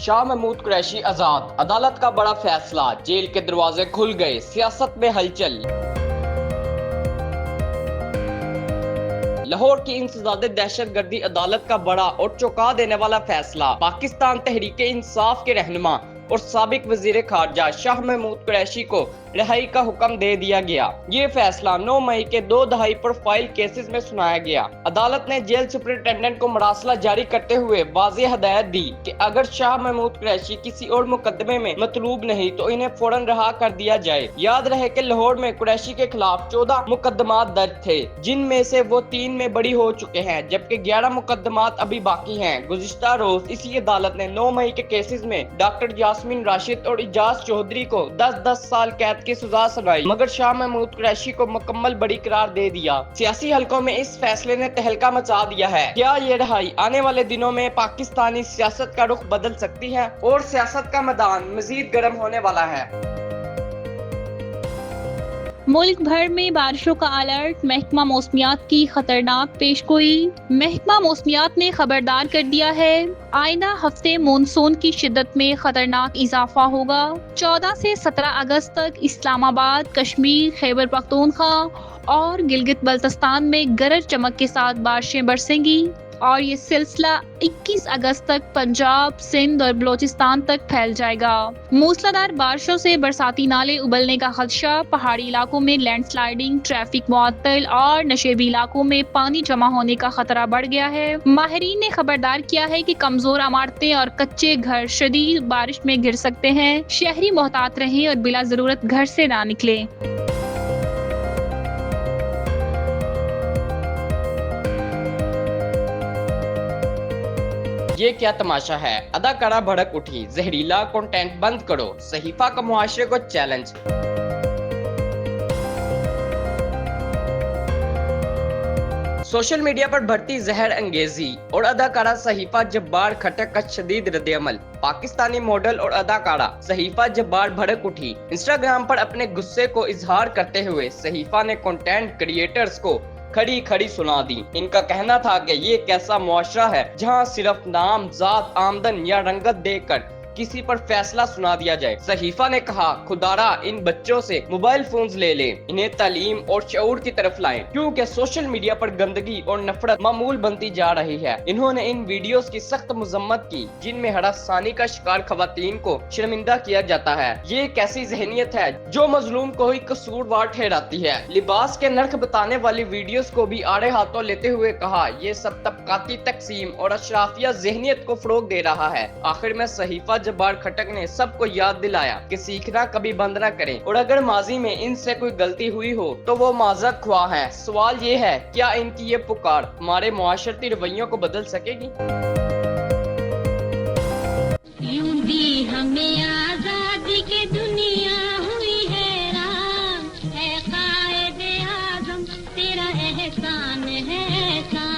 شاہ محمود قریشی آزاد، عدالت کا بڑا فیصلہ، جیل کے دروازے کھل گئے، سیاست میں ہلچل۔ لاہور کی انسداد دہشت گردی عدالت کا بڑا اور چونکا دینے والا فیصلہ، پاکستان تحریک انصاف کے رہنما اور سابق وزیر خارجہ شاہ محمود قریشی کو رہائی کا حکم دے دیا گیا۔ یہ فیصلہ 9 مئی کے 2 دہائی پروفائل کیسز میں سنایا گیا۔ عدالت نے جیل سپرنٹینڈنٹ کو مراسلہ جاری کرتے ہوئے واضح ہدایت دی کہ اگر شاہ محمود قریشی کسی اور مقدمے میں مطلوب نہیں تو انہیں فوراً رہا کر دیا جائے۔ یاد رہے کہ لاہور میں قریشی کے خلاف 14 مقدمات درج تھے، جن میں سے وہ 3 میں بری ہو چکے ہیں، جبکہ 11 مقدمات ابھی باقی ہیں۔ گزشتہ روز اسی عدالت نے 9 مئی کے کیسز میں ڈاکٹر یاسمین راشد اور اعجاز چودھری کو 10 سال قید کی سزا سنائی، مگر شاہ محمود قریشی کو مکمل بری قرار دے دیا۔ سیاسی حلقوں میں اس فیصلے نے تہلکہ مچا دیا ہے۔ کیا یہ رہائی آنے والے دنوں میں پاکستانی سیاست کا رخ بدل سکتی ہے اور سیاست کا میدان مزید گرم ہونے والا ہے؟ ملک بھر میں بارشوں کا الرٹ، محکمہ موسمیات کی خطرناک پیشگوئی۔ محکمہ موسمیات نے خبردار کر دیا ہے، آئندہ ہفتے مونسون کی شدت میں خطرناک اضافہ ہوگا۔ 14 سے 17 اگست تک اسلام آباد، کشمیر، خیبر پختونخوا اور گلگت بلتستان میں گرج چمک کے ساتھ بارشیں برسیں گی اور یہ سلسلہ 21 اگست تک پنجاب، سندھ اور بلوچستان تک پھیل جائے گا۔ موسلادھار بارشوں سے برساتی نالے ابلنے کا خدشہ، پہاڑی علاقوں میں لینڈ سلائیڈنگ، ٹریفک معطل اور نشیبی علاقوں میں پانی جمع ہونے کا خطرہ بڑھ گیا ہے۔ ماہرین نے خبردار کیا ہے کہ کمزور عمارتیں اور کچے گھر شدید بارش میں گر سکتے ہیں۔ شہری محتاط رہیں اور بلا ضرورت گھر سے نہ نکلیں۔ یہ کیا تماشا ہے؟ اداکارہ بھڑک اٹھی، زہریلا کنٹینٹ بند کرو، صحیفہ کا معاشرے کو چیلنج۔ سوشل میڈیا پر بڑھتی زہر انگیزی اور اداکارہ صحیفہ جبار کھٹک کا شدید رد عمل۔ پاکستانی ماڈل اور اداکارہ صحیفہ جبار بھڑک اٹھی۔ انسٹاگرام پر اپنے غصے کو اظہار کرتے ہوئے صحیفہ نے کنٹینٹ کریئٹرز کو کھڑی کھڑی سنا دی۔ ان کا کہنا تھا کہ یہ کیسا معاشرہ ہے جہاں صرف نام، ذات، آمدن یا رنگت دیکھ کر کسی پر فیصلہ سنا دیا جائے۔ صحیفہ نے کہا، خدارا ان بچوں سے موبائل فونز لے لیں، انہیں تعلیم اور شعور کی طرف لائیں، کیونکہ سوشل میڈیا پر گندگی اور نفرت معمول بنتی جا رہی ہے۔ انہوں نے ان ویڈیوز کی سخت مذمت کی جن میں ہراسانی کا شکار خواتین کو شرمندہ کیا جاتا ہے۔ یہ ایک ایسی ذہنیت ہے جو مظلوم کو ہی قصوروار ٹھہراتی ہے۔ لباس کے نرخ بتانے والی ویڈیوز کو بھی آڑے ہاتھوں لیتے ہوئے کہا، یہ سب طبقاتی تقسیم اور اشرافیہ ذہنیت کو فروغ دے رہا ہے۔ آخر میں صحیفہ جبار کھٹک نے سب کو یاد دلایا کہ سیکھنا کبھی بند نہ کریں، اور اگر ماضی میں ان سے کوئی غلطی ہوئی ہو تو وہ معذرت خواہ ہیں۔ سوال یہ ہے، کیا ان کی یہ پکار ہمارے معاشرتی رویوں کو بدل سکے گی؟ یوں بھی ہمیں آزادی کی دنیا ہوئی حیران، اے قائد اعظم تیرا احسان ہے احسان۔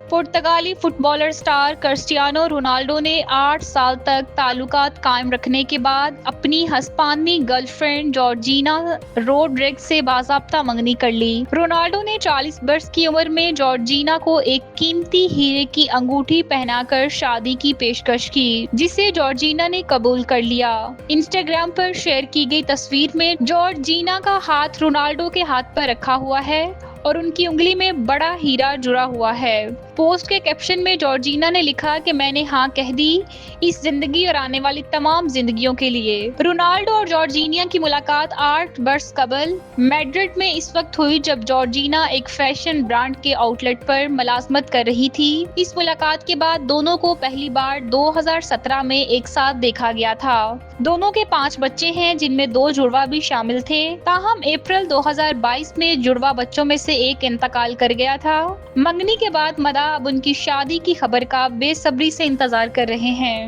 پرتگالی footballer star Cristiano Ronaldo نے 8 سال تک تعلقات قائم رکھنے کے بعد اپنی ہسپانوی گرل فرینڈ جارجینا روڈریگز سے باضابطہ منگنی کر لی۔ رونالڈو نے 40 برس کی عمر میں جارجینا کو ایک قیمتی ہیرے کی انگوٹھی پہنا کر شادی کی پیشکش کی، جسے جارجینا نے قبول کر لیا۔ انسٹاگرام پر شیئر کی گئی تصویر میں جارجینا کا ہاتھ رونالڈو کے ہاتھ پر رکھا ہوا ہے اور ان کی انگلی میں بڑا ہیرا جڑا ہوا ہے۔ پوسٹ کے کیپشن میں جارجینا نے لکھا کہ میں نے ہاں کہہ دی اس زندگی اور آنے والی تمام زندگیوں کے لیے۔ رونالڈو اور جارجینا کی ملاقات 8 برس قبل میڈرڈ میں اس وقت ہوئی جب جارجینا ایک فیشن برانڈ کے آؤٹ لیٹ پر ملازمت کر رہی تھی۔ اس ملاقات کے بعد دونوں کو پہلی بار 2017 میں ایک ساتھ دیکھا گیا تھا۔ دونوں کے 5 بچے ہیں، جن میں 2 جڑواں بھی شامل تھے، تاہم اپریل 2022 میں جڑواں بچوں میں سے ایک انتقال کر گیا تھا۔ منگنی کے بعد مداح اب ان کی شادی کی خبر کا بے صبری سے انتظار کر رہے ہیں۔